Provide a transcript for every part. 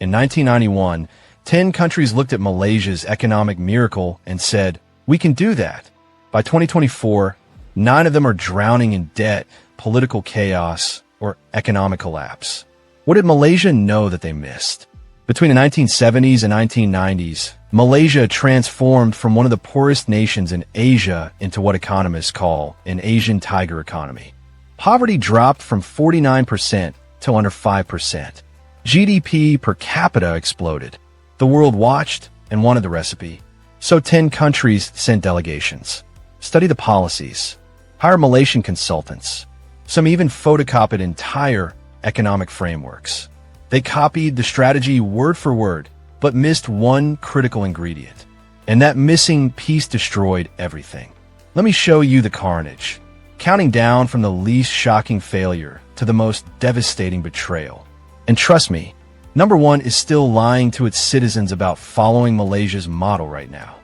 In 1991, 10 countries looked at Malaysia's economic miracle and said, "We can do that." By 2024, 9 of them are drowning in debt, political chaos, or economic collapse. What did Malaysia know that they missed? Between the 1970s and 1990s, Malaysia transformed from one of the poorest nations in Asia into what economists call an Asian tiger economy. Poverty dropped from 49% to under 5%. GDP per capita exploded. The world watched and wanted the recipe. So 10 countries sent delegations. Study the policies. Hire Malaysian consultants. Some even photocopied entire economic frameworks. They copied the strategy word for word, but missed one critical ingredient. And that missing piece destroyed everything. Let me show you the carnage, counting down from the least shocking failure to the most devastating betrayal. And trust me, number 1 is still lying to its citizens about following Malaysia's model right now.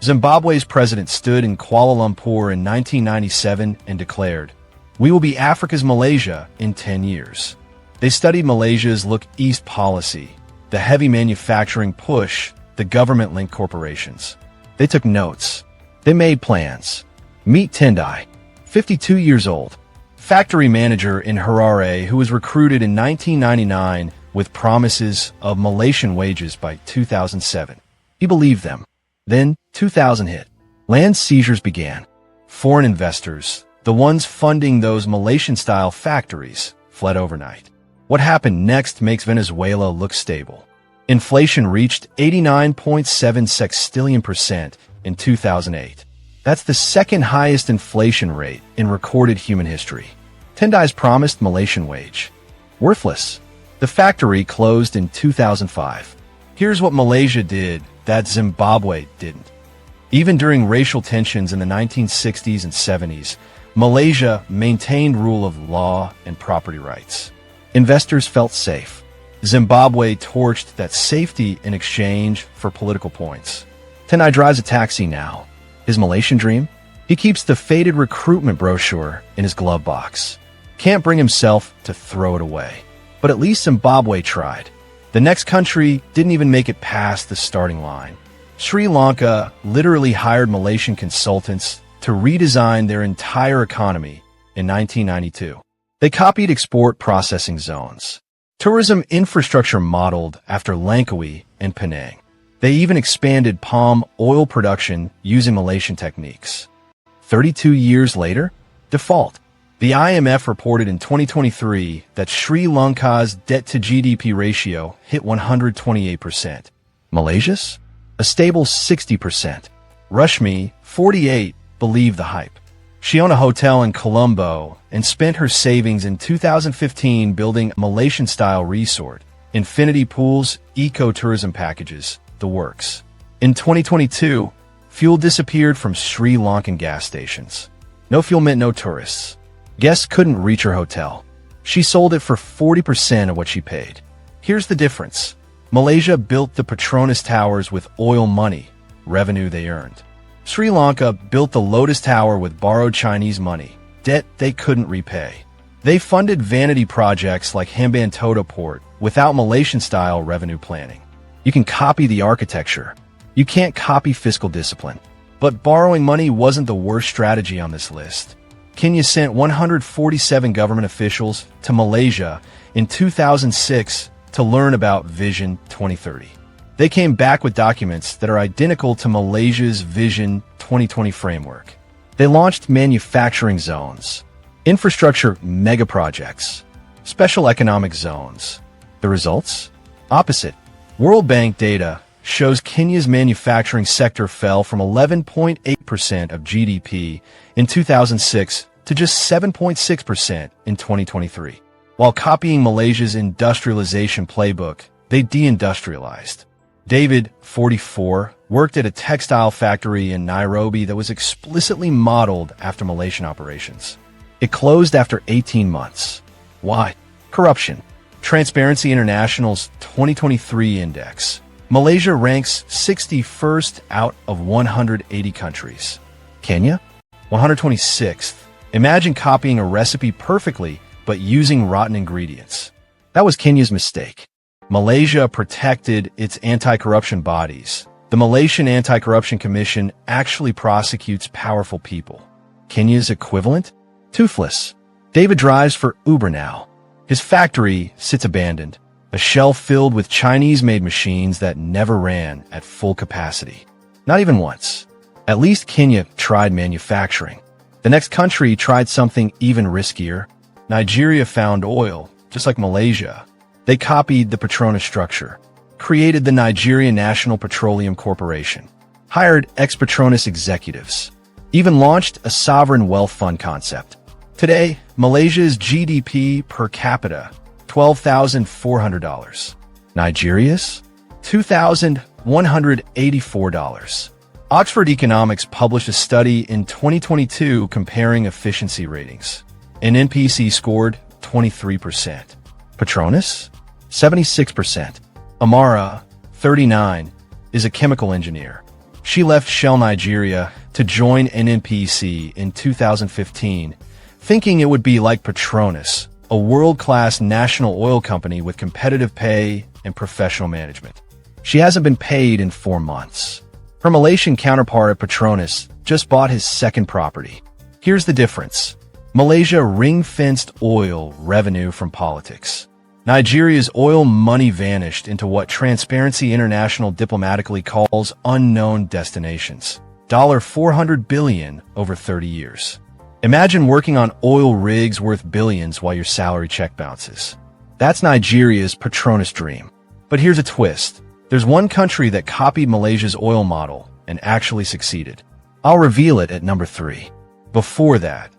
Zimbabwe's president stood in Kuala Lumpur in 1997 and declared, "We will be Africa's Malaysia in 10 years." They studied Malaysia's Look East policy, the heavy manufacturing push, the government-linked corporations. They took notes. They made plans. Meet Tendai, 52 years old, factory manager in Harare who was recruited in 1999 with promises of Malaysian wages by 2007. He believed them. Then 2000 hit. Land seizures began. Foreign investors, the ones funding those Malaysian-style factories, fled overnight. What happened next makes Venezuela look stable. Inflation reached 89.7 sextillion% in 2008. That's the second highest inflation rate in recorded human history. Tendai's promised Malaysian wage. Worthless. The factory closed in 2005. Here's what Malaysia did that Zimbabwe didn't. Even during racial tensions in the 1960s and 70s, Malaysia maintained rule of law and property rights. Investors felt safe. Zimbabwe torched that safety in exchange for political points. Tendai drives a taxi now. His Malaysian dream? He keeps the faded recruitment brochure in his glove box. Can't bring himself to throw it away. But at least Zimbabwe tried. The next country didn't even make it past the starting line. Sri Lanka literally hired Malaysian consultants to redesign their entire economy in 1992. They copied export processing zones, tourism infrastructure modeled after Langkawi and Penang. They even expanded palm oil production using Malaysian techniques. 32 years later, default. The IMF reported in 2023 that Sri Lanka's debt-to-GDP ratio hit 128%. Malaysia's? A stable 60%. Rushmi, 48, believed the hype. She owned a hotel in Colombo and spent her savings in 2015 building a Malaysian-style resort, infinity pools, eco-tourism packages, the works. In 2022, fuel disappeared from Sri Lankan gas stations. No fuel meant no tourists. Guests couldn't reach her hotel. She sold it for 40% of what she paid. Here's the difference. Malaysia built the Petronas towers with oil money, revenue they earned. Sri Lanka built the Lotus Tower with borrowed Chinese money, debt they couldn't repay. They funded vanity projects like Hambantota Port without Malaysian-style revenue planning. You can copy the architecture. You can't copy fiscal discipline. But borrowing money wasn't the worst strategy on this list. Kenya sent 147 government officials to Malaysia in 2006 to learn about Vision 2030. They came back with documents that are identical to Malaysia's Vision 2020 framework. They launched manufacturing zones, infrastructure megaprojects, special economic zones. The results? Opposite. World Bank data shows Kenya's manufacturing sector fell from 11.8% of GDP in 2006 to just 7.6% in 2023. While copying Malaysia's industrialization playbook, they deindustrialized. David, 44, worked at a textile factory in Nairobi that was explicitly modeled after Malaysian operations. It closed after 18 months. Why? Corruption. Transparency International's 2023 index. Malaysia ranks 61st out of 180 countries. Kenya? 126th. Imagine copying a recipe perfectly, but using rotten ingredients. That was Kenya's mistake. Malaysia protected its anti-corruption bodies. The Malaysian Anti-Corruption Commission actually prosecutes powerful people. Kenya's equivalent? Toothless. David drives for Uber now. His factory sits abandoned, a shell filled with Chinese-made machines that never ran at full capacity. Not even once. At least Kenya tried manufacturing. The next country tried something even riskier. Nigeria found oil, just like Malaysia. They copied the Petronas structure, created the Nigerian National Petroleum Corporation, hired ex-Petronas executives, even launched a sovereign wealth fund concept. Today, Malaysia's GDP per capita, $12,400. Nigeria's? $2,184. Oxford Economics published a study in 2022 comparing efficiency ratings. An NPC scored 23%. Petronas? 76%. Amara, 39, is a chemical engineer. She left Shell Nigeria to join NNPC in 2015, thinking it would be like Petronas, a world-class national oil company with competitive pay and professional management. She hasn't been paid in 4 months. Her Malaysian counterpart at Petronas just bought his second property. Here's the difference. Malaysia ring-fenced oil revenue from politics. Nigeria's oil money vanished into what Transparency International diplomatically calls unknown destinations. $400 billion over 30 years. Imagine working on oil rigs worth billions while your salary check bounces. That's Nigeria's Petronas dream. But here's a twist. There's one country that copied Malaysia's oil model and actually succeeded. I'll reveal it at number 3. Before that,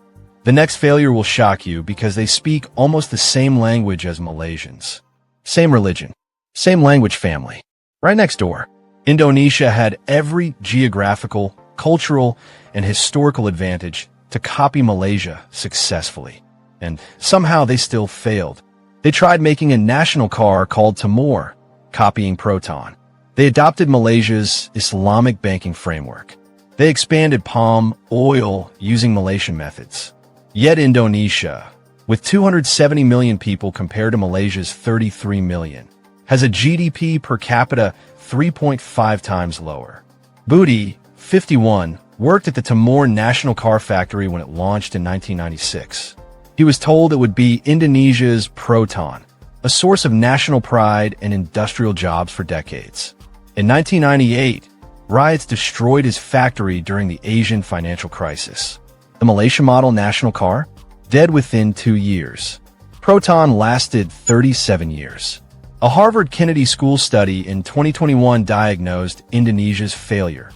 the next failure will shock you because they speak almost the same language as Malaysians. Same religion, same language family. Right next door. Indonesia had every geographical, cultural, and historical advantage to copy Malaysia successfully. And somehow they still failed. They tried making a national car called Timor, copying Proton. They adopted Malaysia's Islamic banking framework. They expanded palm oil using Malaysian methods. Yet Indonesia, with 270 million people compared to Malaysia's 33 million, has a GDP per capita 3.5 times lower. Budi, 51, worked at the Timor National Car Factory when it launched in 1996. He was told it would be Indonesia's Proton, a source of national pride and industrial jobs for decades. In 1998, riots destroyed his factory during the Asian financial crisis. The Malaysia model national car? Dead within 2 years. Proton lasted 37 years. A Harvard Kennedy School study in 2021 diagnosed Indonesia's failure.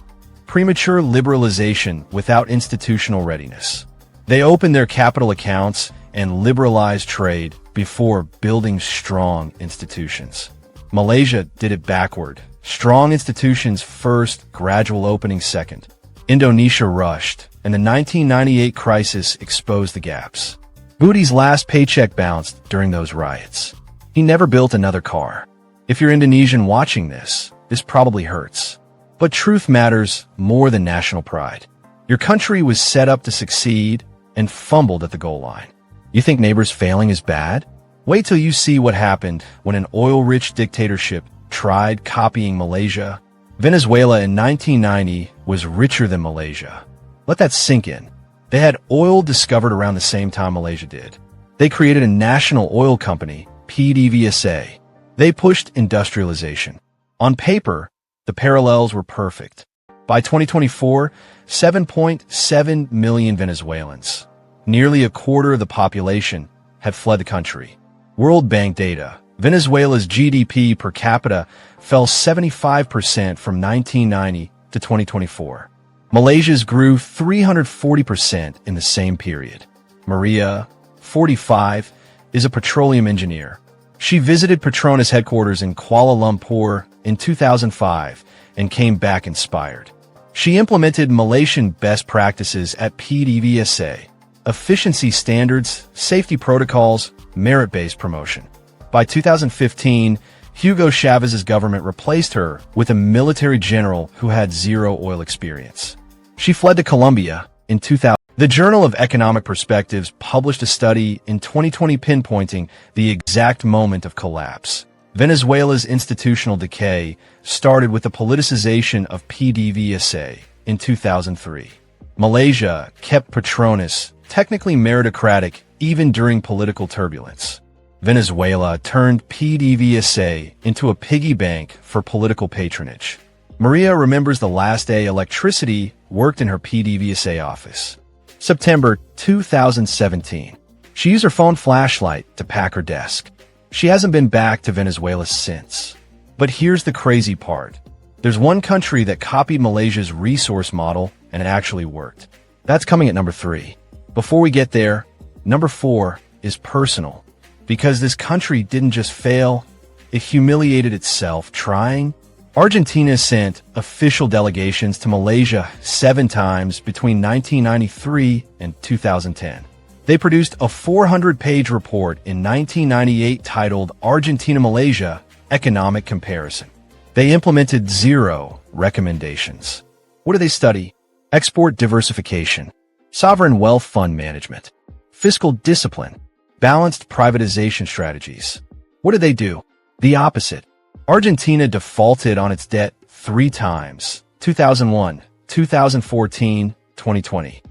Premature liberalization without institutional readiness. They opened their capital accounts and liberalized trade before building strong institutions. Malaysia did it backward. Strong institutions first, gradual opening second. Indonesia rushed, and the 1998 crisis exposed the gaps. Budi's last paycheck bounced during those riots. He never built another car. If you're Indonesian watching this probably hurts. But truth matters more than national pride. Your country was set up to succeed and fumbled at the goal line. You think neighbors failing is bad? Wait till you see what happened when an oil-rich dictatorship tried copying Malaysia. Venezuela in 1990 was richer than Malaysia. Let that sink in. They had oil discovered around the same time Malaysia did. They created a national oil company, PDVSA. They pushed industrialization. On paper, the parallels were perfect. By 2024, 7.7 million Venezuelans, nearly a quarter of the population, had fled the country. World Bank data, Venezuela's GDP per capita fell 75% from 1990 to 2024. Malaysia's grew 340% in the same period. Maria, 45, is a petroleum engineer. She visited Petronas headquarters in Kuala Lumpur in 2005 and came back inspired. She implemented Malaysian best practices at PDVSA, efficiency standards, safety protocols, merit-based promotion. By 2015, Hugo Chavez's government replaced her with a military general who had zero oil experience. She fled to Colombia in 2000. The Journal of Economic Perspectives published a study in 2020 pinpointing the exact moment of collapse. Venezuela's institutional decay started with the politicization of PDVSA in 2003. Malaysia kept Petronas technically meritocratic even during political turbulence. Venezuela turned PDVSA into a piggy bank for political patronage. Maria remembers the last day electricity worked in her PDVSA office. September 2017. She used her phone flashlight to pack her desk. She hasn't been back to Venezuela since. But here's the crazy part. There's one country that copied Malaysia's resource model and it actually worked. That's coming at number 3. Before we get there, number 4 is personal. Because this country didn't just fail, it humiliated itself trying. Argentina sent official delegations to Malaysia 7 times between 1993 and 2010. They produced a 400-page report in 1998 titled Argentina-Malaysia Economic Comparison. They implemented 0 recommendations. What do they study? Export diversification, sovereign wealth fund management, fiscal discipline, balanced privatization strategies. What did they do? The opposite. Argentina defaulted on its debt 3 times, 2001, 2014, 2020.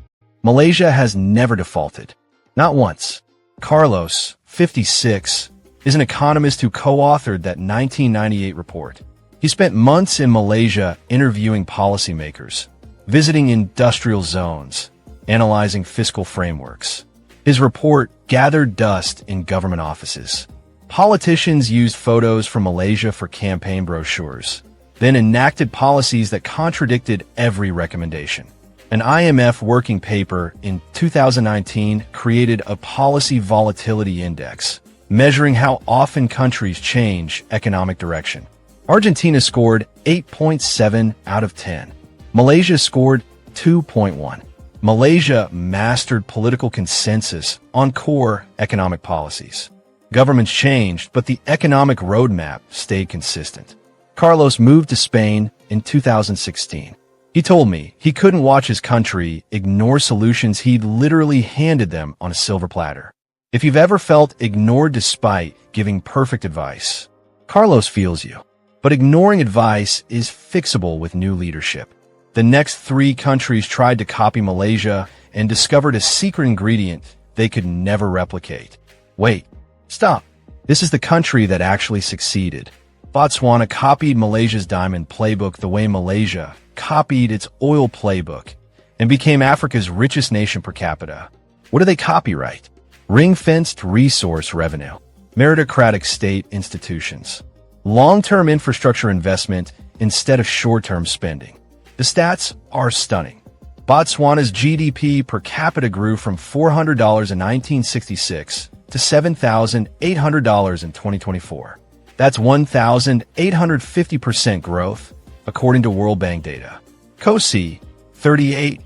Malaysia has never defaulted. Not once. Carlos, 56, is an economist who co-authored that 1998 report. He spent months in Malaysia interviewing policymakers, visiting industrial zones, analyzing fiscal frameworks. His report gathered dust in government offices. Politicians used photos from Malaysia for campaign brochures, then enacted policies that contradicted every recommendation. An IMF working paper in 2019 created a policy volatility index, measuring how often countries change economic direction. Argentina scored 8.7 out of 10. Malaysia scored 2.1. Malaysia mastered political consensus on core economic policies. Governments changed, but the economic roadmap stayed consistent. Carlos moved to Spain in 2016. He told me he couldn't watch his country ignore solutions he'd literally handed them on a silver platter. If you've ever felt ignored despite giving perfect advice, Carlos feels you. But ignoring advice is fixable with new leadership. The next 3 countries tried to copy Malaysia and discovered a secret ingredient they could never replicate. Wait, stop. This is the country that actually succeeded. Botswana copied Malaysia's diamond playbook the way Malaysia copied its oil playbook and became Africa's richest nation per capita. What do they copyright? Ring-fenced resource revenue, meritocratic state institutions, long-term infrastructure investment instead of short-term spending. The stats are stunning. Botswana's GDP per capita grew from $400 in 1966 to $7,800 in 2024. That's 1,850% growth, according to World Bank data. Kosi, 38,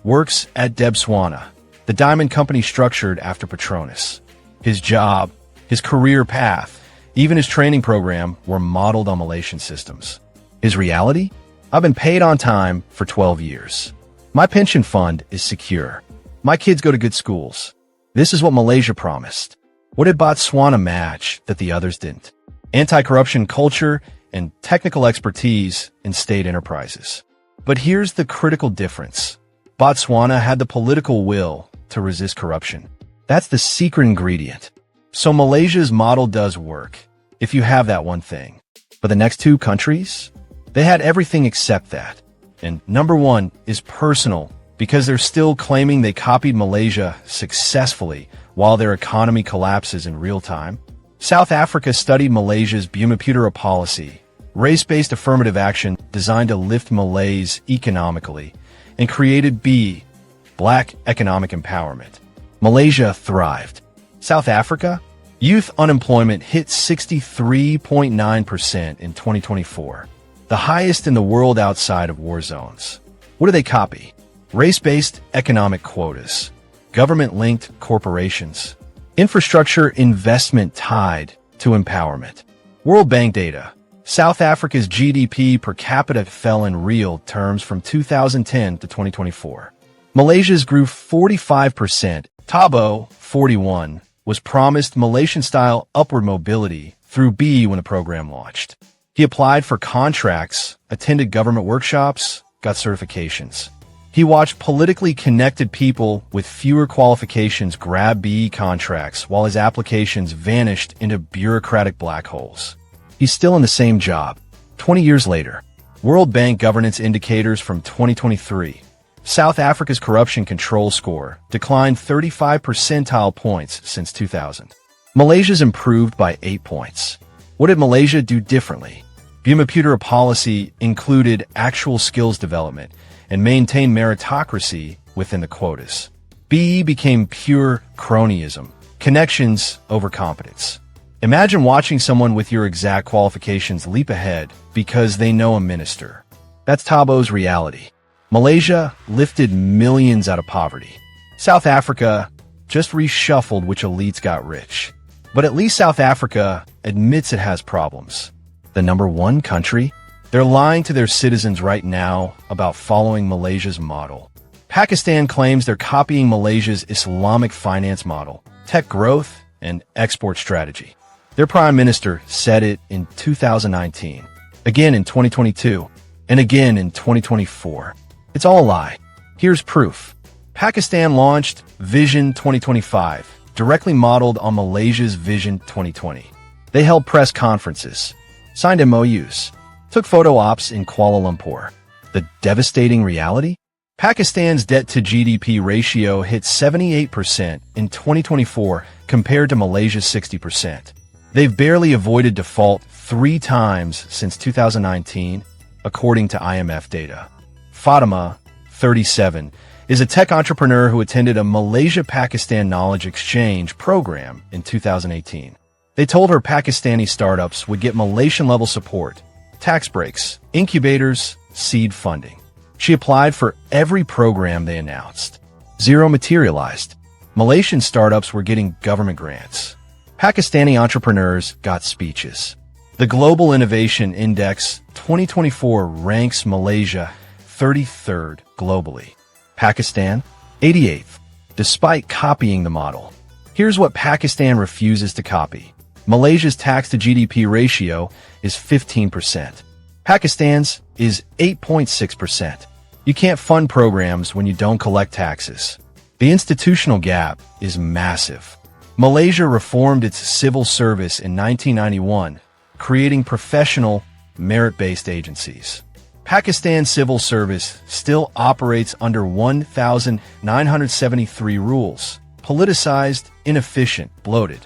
works at Botswana, the diamond company structured after Petronas. His job, his career path, even his training program were modeled on Malaysian systems. His reality? I've been paid on time for 12 years. My pension fund is secure. My kids go to good schools. This is what Malaysia promised. What did Botswana match that the others didn't? Anti-corruption culture and technical expertise in state enterprises. But here's the critical difference. Botswana had the political will to resist corruption. That's the secret ingredient. So Malaysia's model does work, if you have that one thing. But the next 2 countries? They had everything except that. And number 1 is personal, because they're still claiming they copied Malaysia successfully while their economy collapses in real time. South Africa studied Malaysia's Bumiputera policy, race-based affirmative action designed to lift Malays economically, and created Black Economic Empowerment. Malaysia thrived. South Africa? Youth unemployment hit 63.9% in 2024, the highest in the world outside of war zones. What do they copy? Race-based economic quotas, government-linked corporations, infrastructure investment tied to empowerment. World Bank data. South Africa's GDP per capita fell in real terms from 2010 to 2024. Malaysia's grew 45%. Tabo, 41, was promised Malaysian-style upward mobility through B when the program launched. He applied for contracts, attended government workshops, got certifications. He watched politically connected people with fewer qualifications grab BE contracts while his applications vanished into bureaucratic black holes. He's still in the same job. 20 years later, World Bank governance indicators from 2023. South Africa's corruption control score declined 35 percentile points since 2000. Malaysia's improved by 8 points. What did Malaysia do differently? Bumiputera policy included actual skills development and maintained meritocracy within the quotas. BE became pure cronyism, connections over competence. Imagine watching someone with your exact qualifications leap ahead because they know a minister. That's Tabo's reality. Malaysia lifted millions out of poverty. South Africa just reshuffled which elites got rich. But at least South Africa admits it has problems. The number one country? They're lying to their citizens right now about following Malaysia's model. Pakistan claims they're copying Malaysia's Islamic finance model, tech growth, and export strategy. Their prime minister said it in 2019, again in 2022, and again in 2024. It's all a lie. Here's proof. Pakistan launched Vision 2025, directly modeled on Malaysia's Vision 2020. They held press conferences, signed MOUs, took photo ops in Kuala Lumpur. The devastating reality? Pakistan's debt-to-GDP ratio hit 78% in 2024 compared to Malaysia's 60%. They've barely avoided default 3 times since 2019, according to IMF data. Fatima, 37, is a tech entrepreneur who attended a Malaysia-Pakistan knowledge exchange program in 2018. They told her Pakistani startups would get Malaysian-level support, tax breaks, incubators, seed funding. She applied for every program they announced. 0 materialized. Malaysian startups were getting government grants. Pakistani entrepreneurs got speeches. The Global Innovation Index 2024 ranks Malaysia 33rd globally. Pakistan, 88th, despite copying the model. Here's what Pakistan refuses to copy. Malaysia's tax-to-GDP ratio is 15%. Pakistan's is 8.6%. You can't fund programs when you don't collect taxes. The institutional gap is massive. Malaysia reformed its civil service in 1991, creating professional, merit-based agencies. Pakistan's civil service still operates under 1,973 rules, politicized, inefficient, bloated.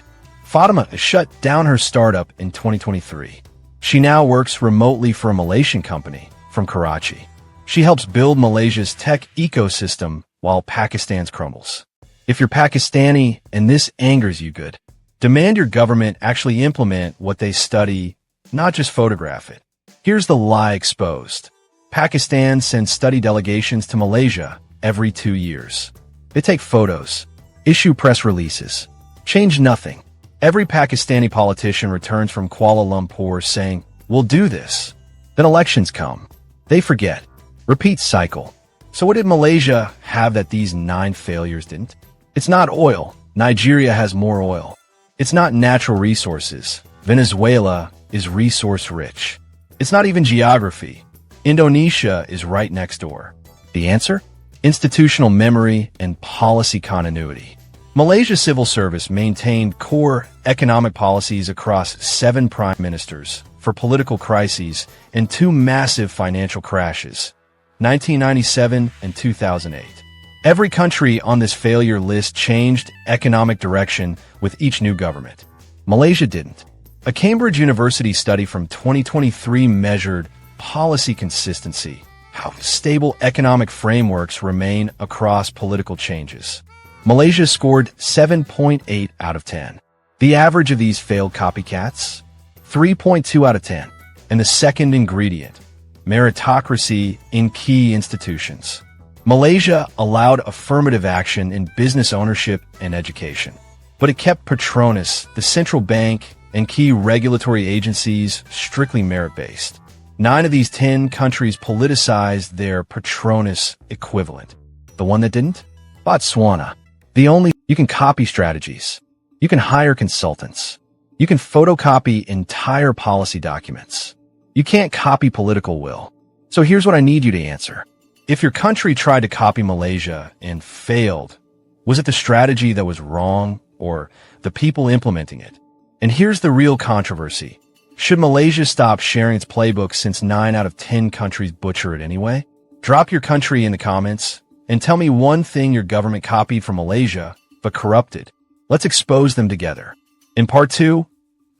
Fatima shut down her startup in 2023. She now works remotely for a Malaysian company from Karachi. She helps build Malaysia's tech ecosystem while Pakistan's crumbles. If you're Pakistani and this angers you, good. Demand your government actually implement what they study, not just photograph it. Here's the lie exposed. Pakistan sends study delegations to Malaysia every 2 years. They take photos, issue press releases, change nothing. Every Pakistani politician returns from Kuala Lumpur saying, "We'll do this." Then elections come. They forget. Repeat cycle. So what did Malaysia have that these 9 failures didn't? It's not oil. Nigeria has more oil. It's not natural resources. Venezuela is resource rich. It's not even geography. Indonesia is right next door. The answer? Institutional memory and policy continuity. Malaysia's civil service maintained core economic policies across 7 prime ministers for political crises and 2 massive financial crashes, 1997 and 2008. Every country on this failure list changed economic direction with each new government. Malaysia didn't. A Cambridge University study from 2023 measured policy consistency, how stable economic frameworks remain across political changes. Malaysia scored 7.8 out of 10. The average of these failed copycats? 3.2 out of 10. And the second ingredient, meritocracy in key institutions. Malaysia allowed affirmative action in business ownership and education, but it kept Petronas, the central bank, and key regulatory agencies strictly merit-based. 9 of these 10 countries politicized their Petronas equivalent. The one that didn't? Botswana. You can copy strategies. You can hire consultants. You can photocopy entire policy documents. You can't copy political will. So here's what I need you to answer. If your country tried to copy Malaysia and failed, was it the strategy that was wrong or the people implementing it? And here's the real controversy. Should Malaysia stop sharing its playbook since 9 out of 10 countries butcher it anyway? Drop your country in the comments and tell me one thing your government copied from Malaysia but corrupted. Let's expose them together. In part 2,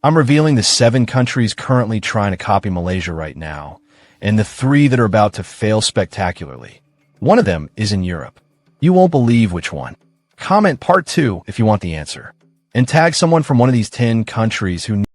I'm revealing the 7 countries currently trying to copy Malaysia right now, and the 3 that are about to fail spectacularly. One of them is in Europe. You won't believe which one. Comment part 2 if you want the answer. And tag someone from one of these 10 countries who